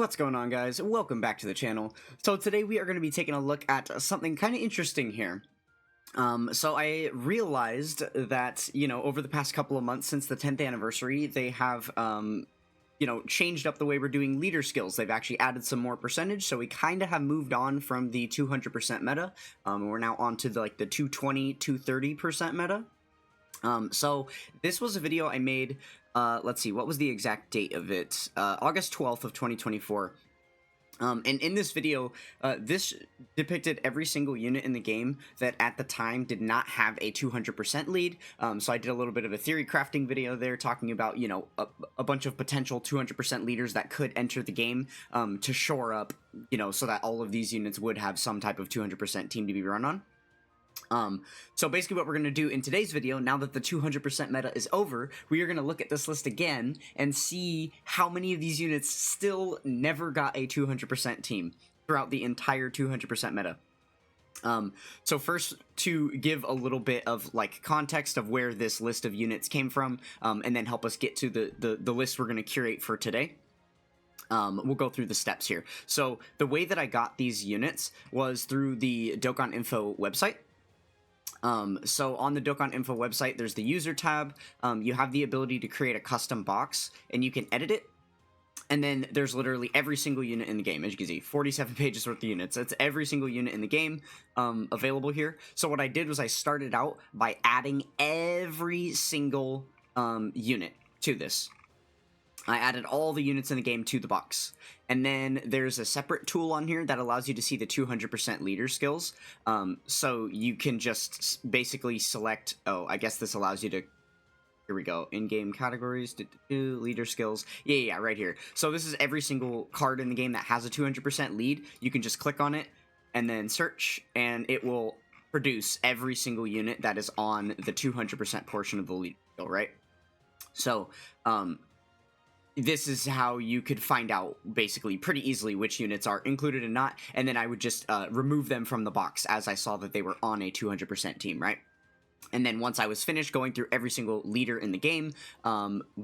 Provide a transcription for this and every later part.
What's going on, guys? Welcome back to the channel. So today we are going to be taking a look at something kind of interesting here. So I realized that, over the past couple of months since the 10th anniversary, they have, changed up the way we're doing leader skills. They've actually added some more percentage, so we kind of have moved on from the 200% meta. We're now on to the 220, 230% meta. So this was a video I made, let's see, what was the exact date of it? August 12th of 2024. And in this video, this depicted every single unit in the game that at the time did not have a 200% lead. So I did a little bit of a theory crafting video there talking about, a bunch of potential 200% leaders that could enter the game to shore up, so that all of these units would have some type of 200% team to be run on. So basically what we're going to do in today's video, now that the 200% meta is over, we are going to look at this list again and see how many of these units still never got a 200% team throughout the entire 200% meta. So first, to give a little bit of context of where this list of units came from, and then help us get to the list we're going to curate for today. We'll go through the steps here. So the way that I got these units was through the Dokkan info website. So on the Dokkan info website, there's the user tab. You have the ability to create a custom box and you can edit it. And then there's literally every single unit in the game. As you can see, 47 pages worth of units. That's every single unit in the game available here. So what I did was I started out by adding every single unit to this. I added all the units in the game to the box. And then there's a separate tool on here that allows you to see the 200% leader skills. So you can just basically select, I guess this allows you to, here we go, in-game categories, leader skills. Yeah, right here. So this is every single card in the game that has a 200% lead. You can just click on it and then search, and it will produce every single unit that is on the 200% portion of the lead skill, right? So, this is how you could find out basically pretty easily which units are included and not, and then I would just remove them from the box as I saw that they were on a 200% team, right? And then once I was finished going through every single leader in the game,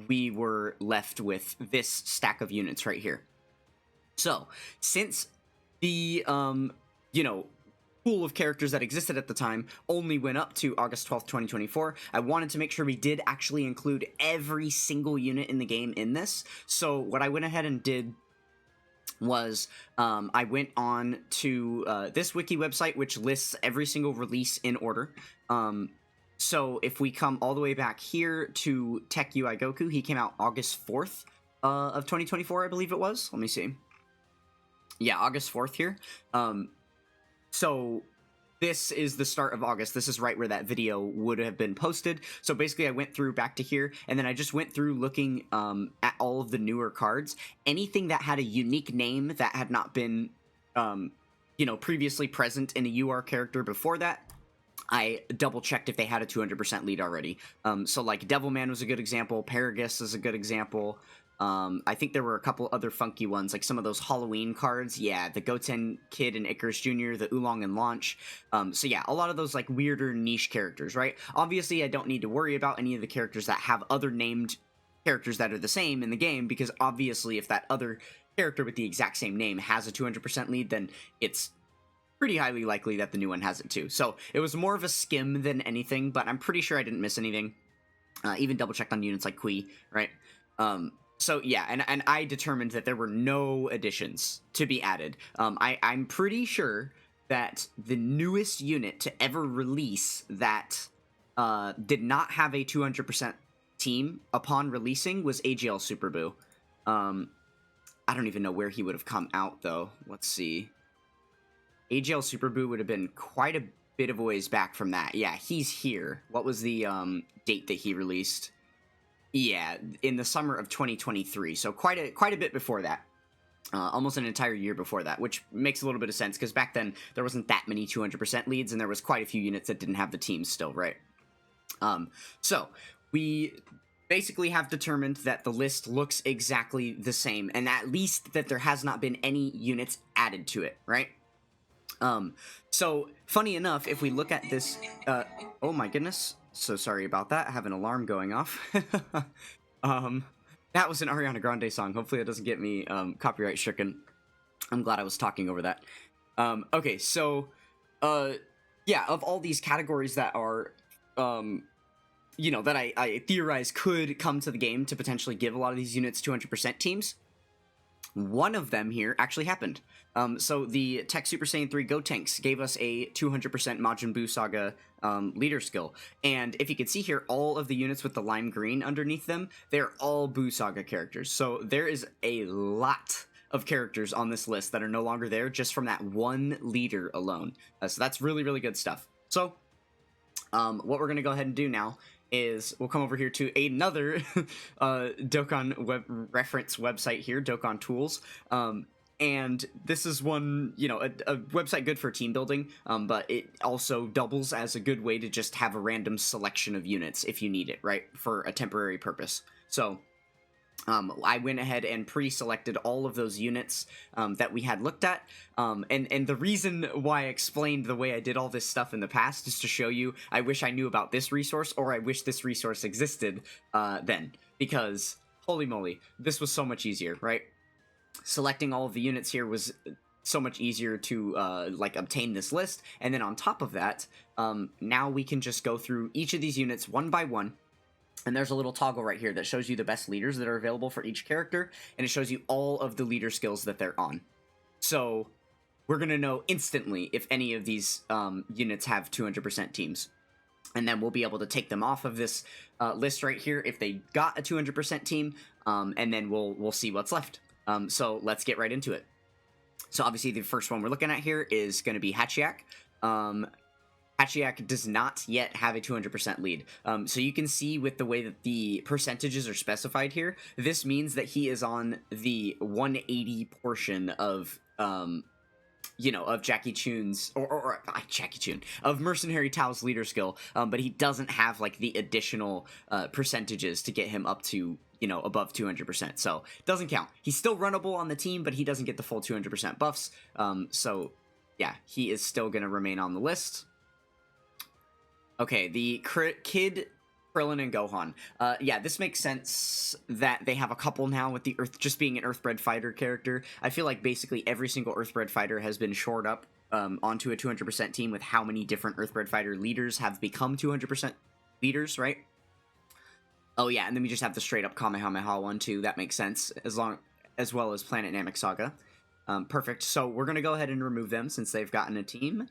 we were left with this stack of units right here. So, since the, pool of characters that existed at the time only went up to August 12th, 2024. I wanted to make sure we did actually include every single unit in the game in this. So what I went ahead and did was I went on to this wiki website, which lists every single release in order. So if we come all the way back here to Tech UI Goku, he came out August 4th of 2024, I believe it was. Let me see. Yeah, August 4th here. So this is the start of August. This is right where that video would have been posted. So basically I went through back to here, and then I just went through looking at all of the newer cards. Anything that had a unique name that had not been, previously present in a UR character before that, I double checked if they had a 200% lead already. So like Devilman was a good example. Paragus is a good example. I think there were a couple other funky ones, like some of those Halloween cards. Yeah, the Goten Kid and Icarus Jr., the Oolong and Launch. So yeah, a lot of those like weirder niche characters, right? Obviously, I don't need to worry about any of the characters that have other named characters that are the same in the game, because obviously if that other character with the exact same name has a 200% lead, then it's pretty highly likely that the new one has it too. So it was more of a skim than anything, but I'm pretty sure I didn't miss anything. Even double checked on units like Kui, right? So yeah, and I determined that there were no additions to be added. I'm pretty sure that the newest unit to ever release that did not have a 200% team upon releasing was AGL Super Boo. I don't even know where he would have come out though. Let's see. AGL Super Boo would have been quite a bit of a ways back from that. Yeah, he's here. What was the date that he released? Yeah, in the summer of 2023, so quite a bit before that. Almost an entire year before that, which makes a little bit of sense, because back then there wasn't that many 200% leads, and there was quite a few units that didn't have the teams still, right? So, we basically have determined that the list looks exactly the same, and at least that there has not been any units added to it, right? So, funny enough, if we look at this, oh my goodness, so sorry about that, I have an alarm going off. That was an Ariana Grande song. Hopefully that doesn't get me copyright stricken. I'm glad I was talking over that. Okay, so yeah, of all these categories that are that I theorize could come to the game to potentially give a lot of these units 200% teams, one of them here actually happened. So the Tech Super Saiyan 3 Gotenks gave us a 200% Majin Buu Saga leader skill. And if you can see here, all of the units with the lime green underneath them, they're all Buu Saga characters. So there is a lot of characters on this list that are no longer there just from that one leader alone. So that's really, really good stuff. So what we're going to go ahead and do now is we'll come over here to another Dokkan reference website here, Dokkan Tools. And this is one, a website good for team building, but it also doubles as a good way to just have a random selection of units if you need it, right, for a temporary purpose. So I went ahead and pre-selected all of those units that we had looked at, and the reason why I explained the way I did all this stuff in the past is to show you I wish I knew about this resource, or I wish this resource existed then, because holy moly, this was so much easier, right? Selecting all of the units here was so much easier to obtain this list, and then on top of that, now we can just go through each of these units one by one. And there's a little toggle right here that shows you the best leaders that are available for each character, and it shows you all of the leader skills that they're on. So we're going to know instantly if any of these units have 200% teams. And then we'll be able to take them off of this list right here if they got a 200% team, and then we'll see what's left. So let's get right into it. So obviously the first one we're looking at here is going to be Hachiak. Hachiak does not yet have a 200% lead. So you can see with the way that the percentages are specified here, this means that he is on the 180 portion of, of Jackie Chun's, or Jackie Chun, of Mercenary Tao's leader skill, but he doesn't have, like, the additional percentages to get him up to, above 200%. So it doesn't count. He's still runnable on the team, but he doesn't get the full 200% buffs. So yeah, he is still going to remain on the list. Okay, the Kid, Krillin, and Gohan. Yeah, this makes sense that they have a couple now with the just being an Earthbred fighter character. I feel like basically every single Earthbred fighter has been shored up onto a 200% team with how many different Earthbred fighter leaders have become 200% leaders, right? Oh yeah, and then we just have the straight up Kamehameha one too. That makes sense, as well as Planet Namek Saga. Perfect. So we're gonna go ahead and remove them since they've gotten a team.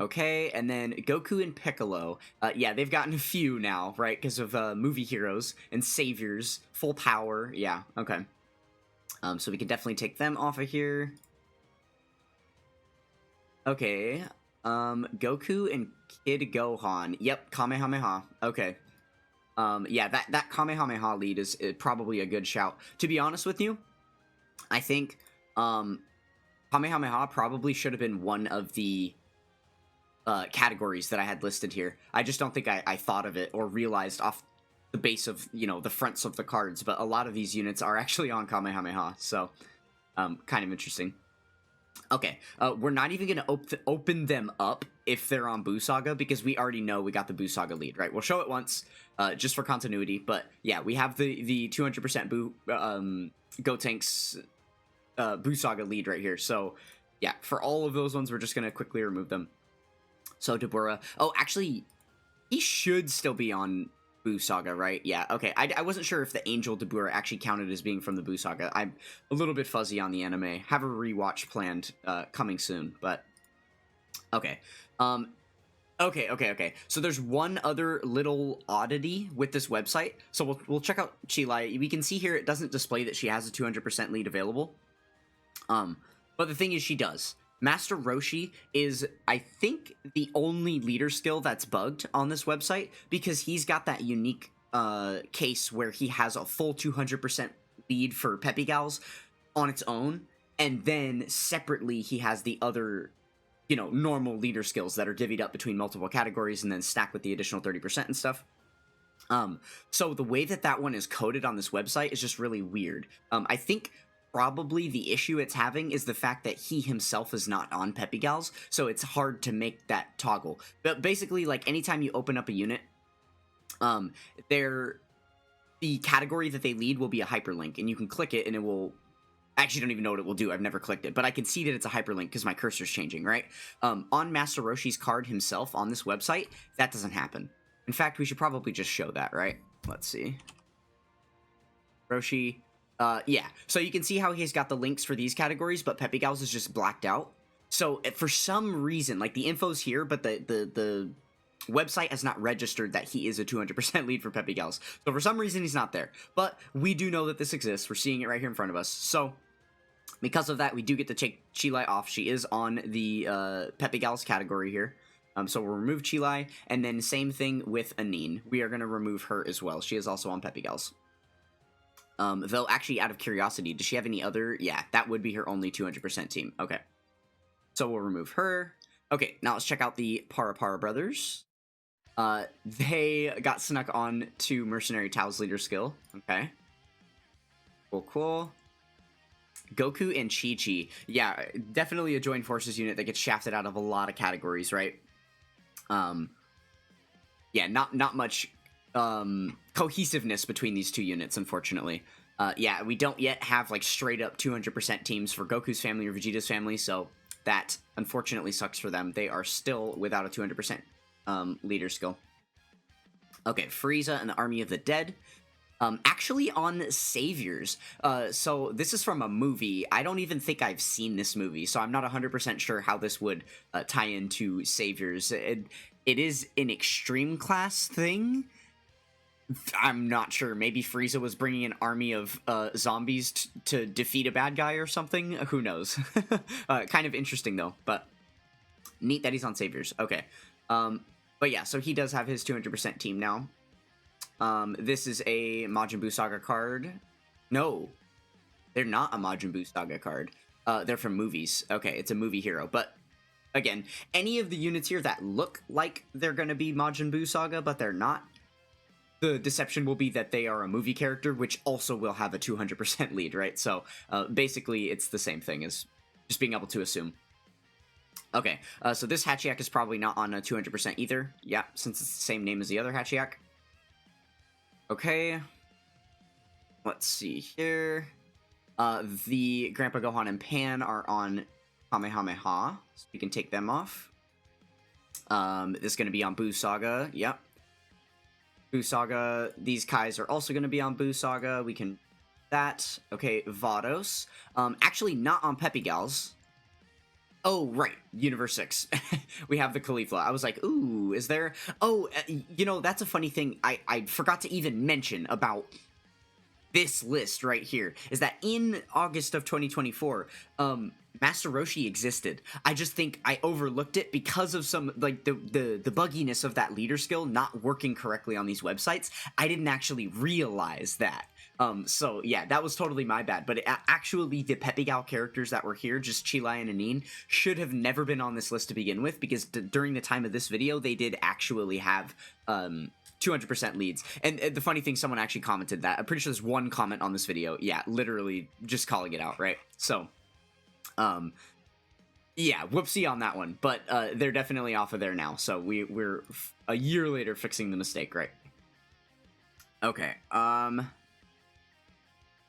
Okay, and then Goku and Piccolo. Yeah, they've gotten a few now, right? Because of movie heroes and saviors, full power. Yeah, okay. So we can definitely take them off of here. Okay, Goku and Kid Gohan. Yep, Kamehameha. Okay. Yeah, that Kamehameha lead is probably a good shout. To be honest with you, I think Kamehameha probably should have been one of the categories that I had listed here. I just don't think I thought of it or realized off the base of, the fronts of the cards, but a lot of these units are actually on Kamehameha, so kind of interesting. Okay, we're not even going to open them up if they're on Buu Saga, because we already know we got the Buu Saga lead, right? We'll show it once, just for continuity, but yeah, we have the 200% Buu, Gotenks, Buu Saga lead right here, so yeah, for all of those ones, we're just going to quickly remove them. So Dabura, oh, actually, he should still be on Buu Saga, right? Yeah, okay. I wasn't sure if the Angel Dabura actually counted as being from the Buu Saga. I'm a little bit fuzzy on the anime. Have a rewatch planned coming soon, but okay. Okay. So there's one other little oddity with this website. So we'll check out Chilai. We can see here it doesn't display that she has a 200% lead available. But the thing is, she does. Master Roshi is, I think, the only leader skill that's bugged on this website, because he's got that unique case where he has a full 200% lead for Peppy Gals on its own, and then separately he has the other, normal leader skills that are divvied up between multiple categories and then stacked with the additional 30% and stuff. So the way that one is coded on this website is just really weird. I think probably the issue it's having is the fact that he himself is not on Peppy Gals, so it's hard to make that toggle. But basically, like, anytime you open up a unit, the category that they lead will be a hyperlink, and you can click it, and it will... Actually, don't even know what it will do. I've never clicked it, but I can see that it's a hyperlink because my cursor's changing, right? On Master Roshi's card himself on this website, that doesn't happen. In fact, we should probably just show that, right? Let's see. Roshi. Yeah. So you can see how he's got the links for these categories, but Peppy Gals is just blacked out. So for some reason, like the info's here, but the website has not registered that he is a 200% lead for Peppy Gals. So for some reason, he's not there. But we do know that this exists. We're seeing it right here in front of us. So... because of that, we do get to take Chilai off. She is on the Peppy Gals category here. So we'll remove Chilai, and then same thing with Anine. We are going to remove her as well. She is also on Peppy Gals. Though, actually, out of curiosity, does she have any other... Yeah, that would be her only 200% team. Okay. So we'll remove her. Okay, now let's check out the Para Para brothers. They got snuck on to Mercenary Tao's leader skill. Okay. Cool, cool. Goku and Chi-Chi. Yeah, definitely a joined forces unit that gets shafted out of a lot of categories, right? Yeah, not much cohesiveness between these two units, unfortunately. Yeah, we don't yet have, like, straight-up 200% teams for Goku's family or Vegeta's family, so that, unfortunately, sucks for them. They are still without a 200% leader skill. Okay, Frieza and the Army of the Dead. Actually on Saviors. So this is from a movie. I don't even think I've seen this movie, so I'm not 100% sure how this would tie into Saviors. It is an extreme class thing. I'm not sure. Maybe Frieza was bringing an army of zombies to defeat a bad guy or something. Who knows? Kind of interesting, though. But neat that he's on Saviors. Okay. But yeah, so he does have his 200% team now. This is a Majin Buu Saga card. No, they're not a Majin Buu Saga card. They're from movies. Okay, it's a movie hero. But, again, any of the units here that look like they're going to be Majin Buu Saga, but they're not, the deception will be that they are a movie character, which also will have a 200% lead, right? So, basically, it's the same thing as just being able to assume. Okay, so this Hachiyak is probably not on a 200% either. Yeah, since it's the same name as the other Hachiyak. Okay, let's see here. The Grandpa Gohan and Pan are on Kamehameha, so we can take them off. This is going to be on Buu Saga, yep. Buu Saga, these Kais are also going to be on Buu Saga, we can... that. Okay, Vados. Actually not on Peppy Gals. Oh, right, Universe 6. We have the Caulifla. I was like, ooh, is there... Oh, you know, that's a funny thing I forgot to even mention about this list right here, is that in August of 2024, Master Roshi existed. I just think I overlooked it because of some, like, the bugginess of that leader skill not working correctly on these websites. I didn't actually realize that. So yeah, that was totally my bad, but actually the Peppy Gal characters that were here, just Chilai and Anine, should have never been on this list to begin with, because during the time of this video, they did actually have, 200% leads. And the funny thing, someone actually commented that. I'm pretty sure there's one comment on this video. Yeah, literally just calling it out, right? So, yeah, whoopsie on that one, but, they're definitely off of there now, so we're a year later fixing the mistake, right? Okay,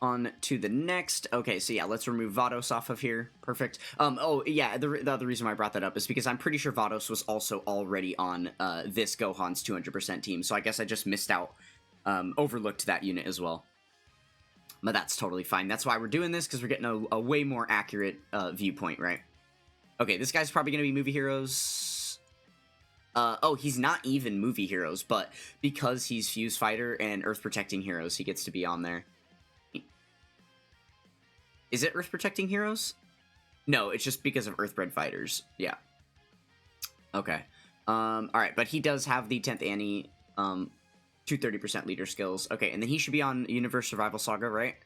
on to the next. Okay, so yeah, let's remove Vados off of here. Perfect. Oh, yeah, the other reason why I brought that up is because I'm pretty sure Vados was also already on this Gohan's 200% team, so I guess I just missed out, overlooked that unit as well. But that's totally fine. That's why we're doing this, because we're getting a way more accurate viewpoint, right? Okay, this guy's probably going to be movie heroes. Oh, he's not even movie heroes, but because he's Fuse Fighter and Earth Protecting Heroes, he gets to be on there. Is it Earth Protecting Heroes? No, it's just because of Earthbred Fighters. Yeah. Okay. Alright, but he does have the 10th Annie, 230% leader skills. Okay, and then he should be on Universe Survival Saga, right?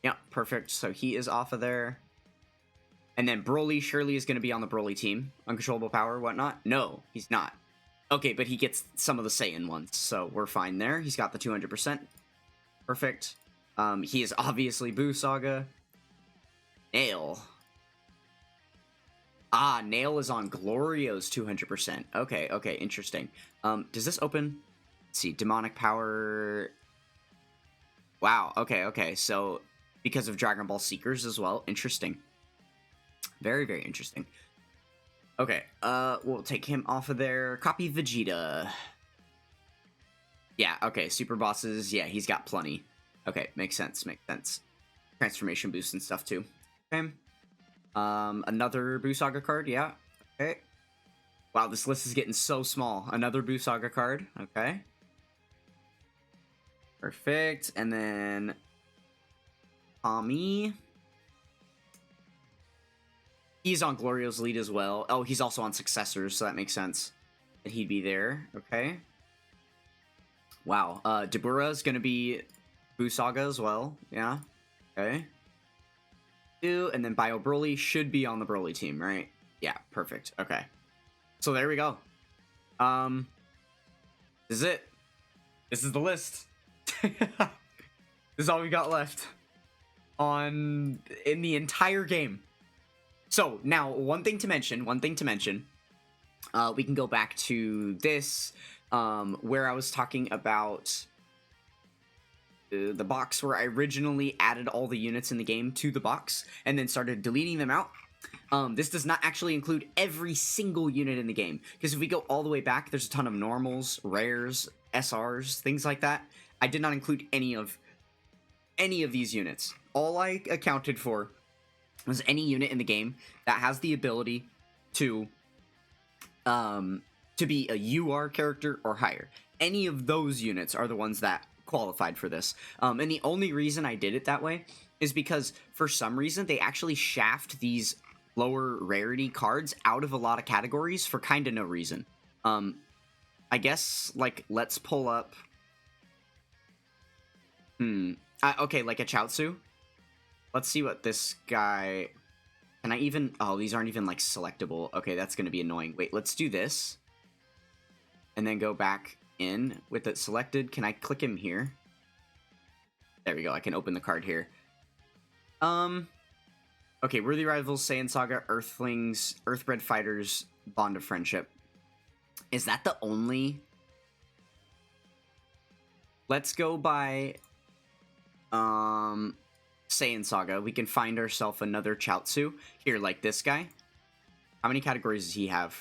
Yeah, perfect. So he is off of there. And then Broly surely is going to be on the Broly team. Uncontrollable Power, whatnot? No, he's not. Okay, but he gets some of the Saiyan ones, so we're fine there. He's got the 200%. Perfect. He is obviously Buu Saga. Nail. Ah, Nail is on Glorio's 200%. Okay, okay, interesting. Does this open? Let's see, Demonic Power... Wow, okay, so because of Dragon Ball Seekers as well. Interesting. Very, very interesting. Okay, we'll take him off of there. Copy Vegeta. Yeah, okay, super bosses, yeah, he's got plenty. Okay, makes sense, makes sense. Transformation boost and stuff too. Okay. Another Buu Saga card, yeah. Okay. Wow, this list is getting so small. Another Buu Saga card, okay. Perfect, and then Tommy. He's on Glorio's lead as well. Oh, he's also on Successors, so that makes sense that he'd be there. Okay. Wow. Dabura is going to be Buu Saga as well. Yeah. Okay. And then Bio Broly should be on the Broly team, right? Yeah, perfect. Okay. So there we go. This is it. This is the list. This is all we got left in the entire game. So now, one thing to mention, we can go back to this, where I was talking about the box where I originally added all the units in the game to the box and then started deleting them out. This does not actually include every single unit in the game, because if we go all the way back, there's a ton of normals, rares, SRs, things like that. I did not include any of these units. All I accounted for was any unit in the game that has the ability to be a UR character or higher. Any of those units are the ones that qualified for this. And the only reason I did it that way is because for some reason they actually shaft these lower rarity cards out of a lot of categories for kind of no reason. I guess, like, let's pull up... okay, like a Chaozu. Let's see what this guy... Can I even... Oh, these aren't even, like, selectable. Okay, that's going to be annoying. Wait, let's do this. And then go back in with it selected. Can I click him here? There we go. I can open the card here. Okay, Worthy Rivals, Saiyan Saga, Earthlings, Earthbred Fighters, Bond of Friendship. Is that the only... Let's go by... Saiyan Saga. We can find ourselves another Chaozu. Here, like this guy. How many categories does he have?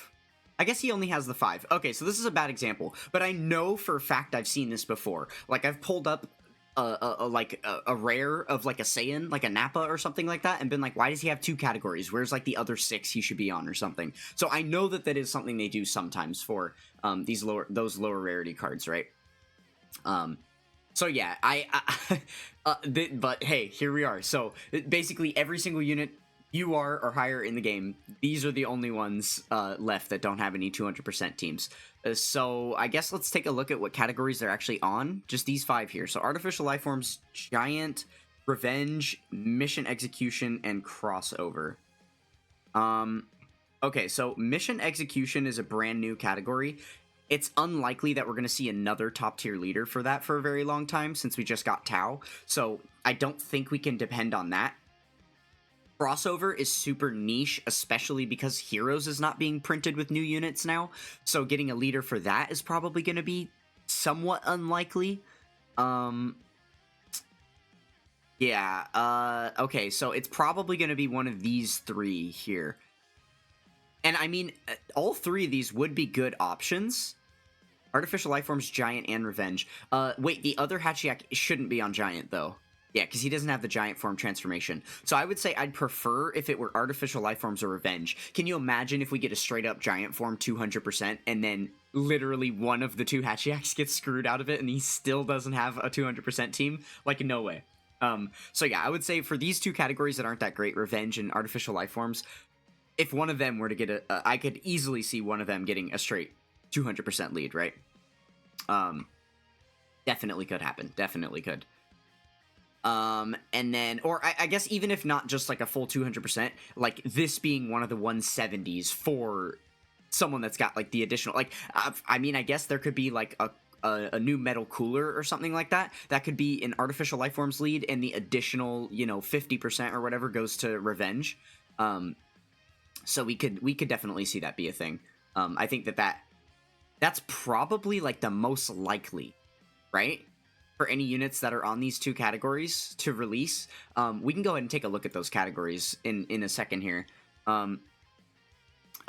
I guess he only has the 5. Okay, so this is a bad example, but I know for a fact I've seen this before. Like, I've pulled up a rare of, like, a Saiyan, like a Nappa or something like that, and been like, why does he have 2 categories? Where's, like, the other 6 he should be on or something? So I know that that is something they do sometimes for those lower rarity cards, right? So yeah, but hey, here we are. So basically every single unit you are or higher in the game, these are the only ones left that don't have any 200% teams. So I guess let's take a look at what categories they're actually on. Just these 5 here. So Artificial Lifeforms, Giant, Revenge, Mission Execution, and Crossover. Okay, so Mission Execution is a brand new category. It's unlikely that we're going to see another top-tier leader for that for a very long time, since we just got Tao. So I don't think we can depend on that. Crossover is super niche, especially because Heroes is not being printed with new units now. So getting a leader for that is probably going to be somewhat unlikely. Yeah, okay, so it's probably going to be one of these 3 here. And I mean, all 3 of these would be good options. Artificial Lifeforms, Giant, and Revenge. Wait, the other Hachiyak shouldn't be on Giant, though. Yeah, because he doesn't have the Giant form transformation. So I would say I'd prefer if it were Artificial Lifeforms or Revenge. Can you imagine if we get a straight-up Giant form 200%, and then literally one of the 2 Hachiyaks gets screwed out of it, and he still doesn't have a 200% team? Like, no way. So yeah, I would say for these 2 categories that aren't that great, Revenge and Artificial Lifeforms, if one of them were to get I could easily see one of them getting a straight 200% lead, right? Definitely could happen. Definitely could. And then, or I guess even if not just like a full 200%, like this being one of the 170s for someone that's got like the additional, like, I mean, I guess there could be like a new metal cooler or something like that. That could be an Artificial Lifeforms lead, and the additional, 50% or whatever goes to Revenge. So we could definitely see that be a thing. I think that's probably like the most likely, right? for any units that are on these two categories to release. We can go ahead and take a look at those categories in a second here.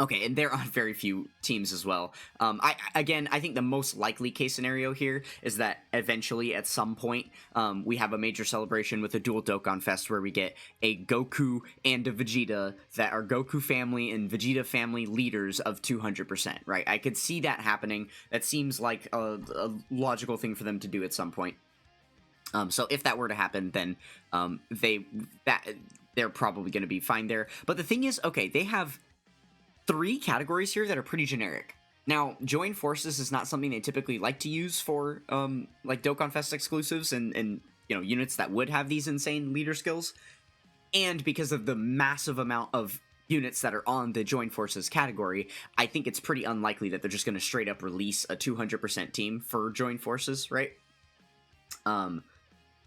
Okay, and they're on very few teams as well. I think the most likely case scenario here is that eventually, at some point, we have a major celebration with a dual Dokkan Fest where we get a Goku and a Vegeta that are Goku family and Vegeta family leaders of 200%, right? I could see that happening. That seems like a logical thing for them to do at some point. So if that were to happen, then they're probably going to be fine there. But the thing is, okay, they have 3 categories here that are pretty generic. Now, Join Forces is not something they typically like to use for like Dokkan Fest exclusives and you know, units that would have these insane leader skills. And because of the massive amount of units that are on the Join Forces category, I think it's pretty unlikely that they're just going to straight up release a 200% team for Join Forces, right?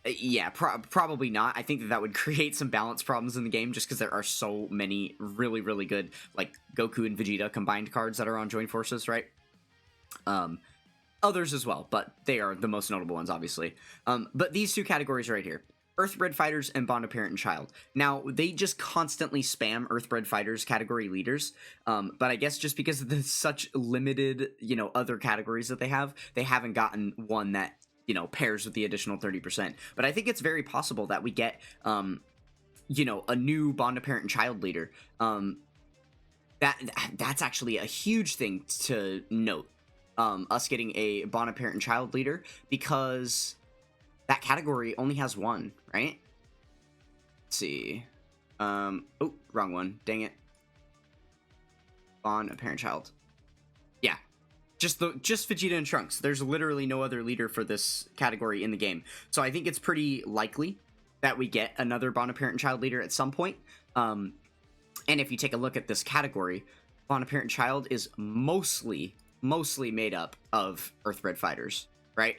Yeah, probably not. I think that would create some balance problems in the game just because there are so many really, really good, like, Goku and Vegeta combined cards that are on Join Forces, right? Others as well, but they are the most notable ones, obviously. But these 2 categories right here, Earthbred Fighters and Bond of Parent and Child. Now, they just constantly spam Earthbred Fighters category leaders, but I guess just because of the such limited, you know, other categories that they haven't gotten one that, you know, pairs with the additional 30%. But I think it's very possible that we get, you know, a new Bond of Parent and Child leader. That's actually a huge thing to note. Us getting a Bond of Parent and Child leader, because that category only has 1, right? Let's see. Oh, wrong one. Dang it. Bond of Parent Child. Yeah. Just Vegeta and Trunks. There's literally no other leader for this category in the game. So I think it's pretty likely that we get another Bond of Parent and Child leader at some point. And if you take a look at this category, Bond of Parent and Child is mostly made up of Earthbred Fighters, right?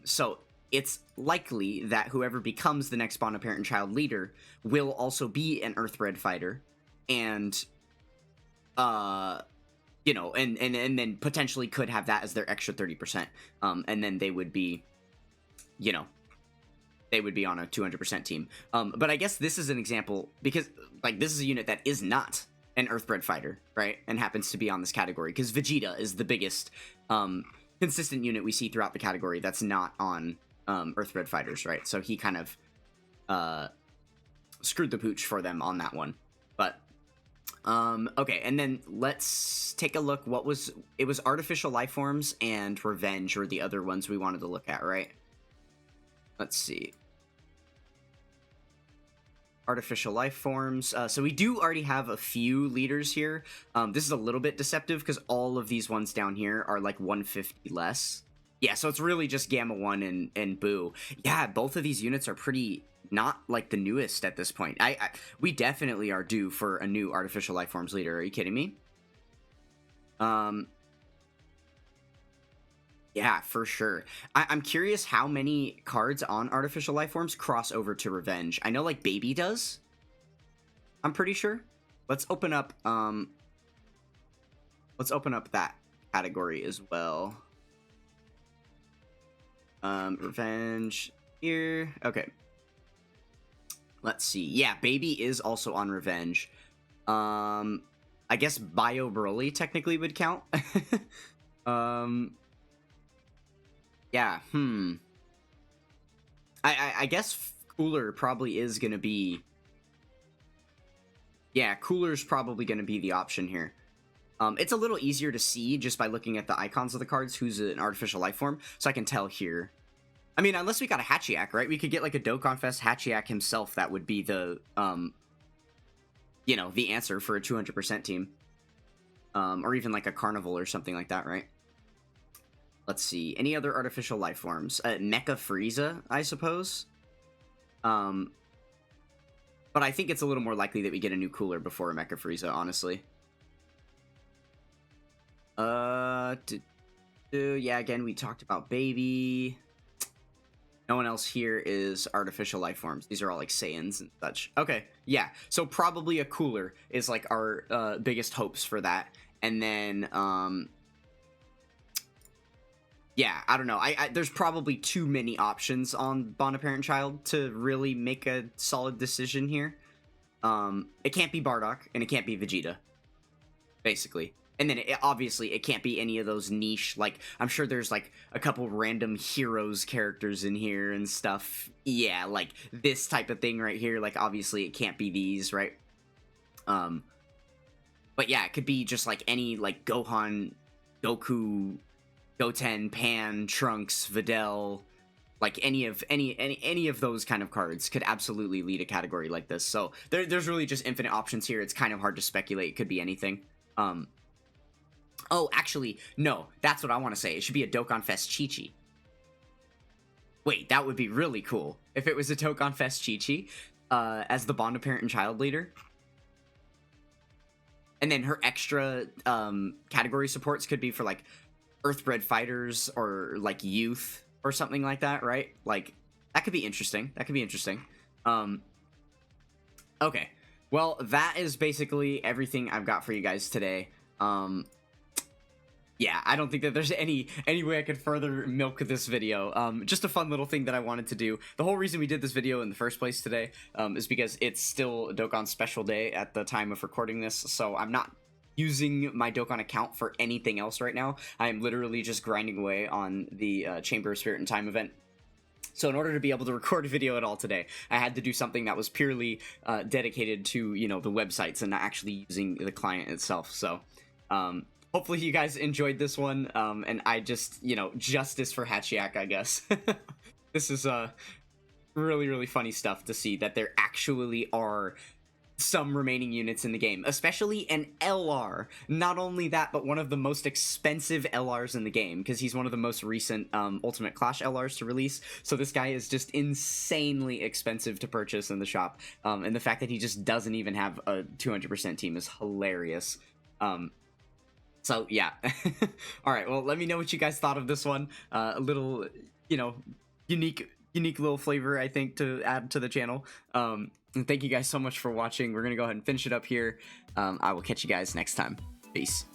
So it's likely that whoever becomes the next Bond of Parent and Child leader will also be an Earthbred Fighter, and you know, and then potentially could have that as their extra 30%. And then they would be, you know, they would be on a 200% team. But I guess this is an example, because, like, this is a unit that is not an Earthbred Fighter, right? And happens to be on this category, because Vegeta is the biggest consistent unit we see throughout the category that's not on Earthbred Fighters, right? So he kind of screwed the pooch for them on that one. But okay, and then let's take a look. It was Artificial Life Forms and Revenge were the other ones we wanted to look at, right? Let's see. Artificial Life Forms. So we do already have a few leaders here. This is a little bit deceptive because all of these ones down here are like 150 less. Yeah, so it's really just Gamma 1 and Boo. Yeah, both of these units are pretty not like the newest at this point. We definitely are due for a new Artificial Life Forms leader. Are you kidding me? Yeah, for sure. I'm curious how many cards on Artificial Life Forms cross over to Revenge. I know, like, Baby does. I'm pretty sure. Let's open up that category as well. Revenge here. Okay. Let's see. Yeah, Baby is also on Revenge. I guess Bio Broly technically would count. Yeah, I guess Cooler probably is gonna be... Yeah, Cooler's probably gonna be the option here. It's a little easier to see just by looking at the icons of the cards who's an Artificial Life Form, so I can tell here. I mean, unless we got a Hachiyak, right? We could get like a Dokkan Fest Hachiyak himself. That would be the, you know, the answer for a 200% team. Or even like a Carnival or something like that, right? Let's see. Any other Artificial Life Forms? Mecha Frieza, I suppose. But I think it's a little more likely that we get a new Cooler before a Mecha Frieza, honestly. Yeah, again, we talked about Baby. No one else here is Artificial Life Forms. These are all like Saiyans and such. Okay, yeah. So probably a Cooler is like our biggest hopes for that. And then, yeah, I don't know. There's probably too many options on Bond of Parent Child to really make a solid decision here. It can't be Bardock, and it can't be Vegeta, basically. And then obviously it can't be any of those niche, like, I'm sure there's like a couple random heroes characters in here and stuff. Yeah, like this type of thing right here, like obviously it can't be these, right? But yeah, it could be just like any like Gohan, Goku, Goten, Pan, Trunks, Videl, like any of those kind of cards could absolutely lead a category like this. So there's really just infinite options here. It's kind of hard to speculate. It could be anything. Oh, actually, no, that's what I want to say. It should be a Dokkan Fest Chi-Chi. Wait, that would be really cool if it was a Dokkan Fest Chi-Chi as the Bond of Parent and Child leader. And then her extra category supports could be for like Earthbred fighters or like youth or something like that, right? Like that could be interesting. That could be interesting. Okay. Well, that is basically everything I've got for you guys today. Yeah, I don't think that there's any way I could further milk this video. Just a fun little thing that I wanted to do. The whole reason we did this video in the first place today is because it's still Dokkan's special day at the time of recording this, so I'm not using my Dokkan account for anything else right now. I am literally just grinding away on the Chamber of Spirit and Time event. So in order to be able to record a video at all today, I had to do something that was purely dedicated to, you know, the websites and not actually using the client itself. So, hopefully you guys enjoyed this one, and I just, you know, justice for Hachiak, I guess. This is really, really funny stuff to see that there actually are some remaining units in the game, especially an LR. Not only that, but one of the most expensive LRs in the game, because he's one of the most recent Ultimate Clash LRs to release. So this guy is just insanely expensive to purchase in the shop, and the fact that he just doesn't even have a 200% team is hilarious. So yeah. All right, well, let me know what you guys thought of this one. A little, you know, unique little flavor, I think, to add to the channel. And thank you guys so much for watching. We're gonna go ahead and finish it up here. I will catch you guys next time. Peace.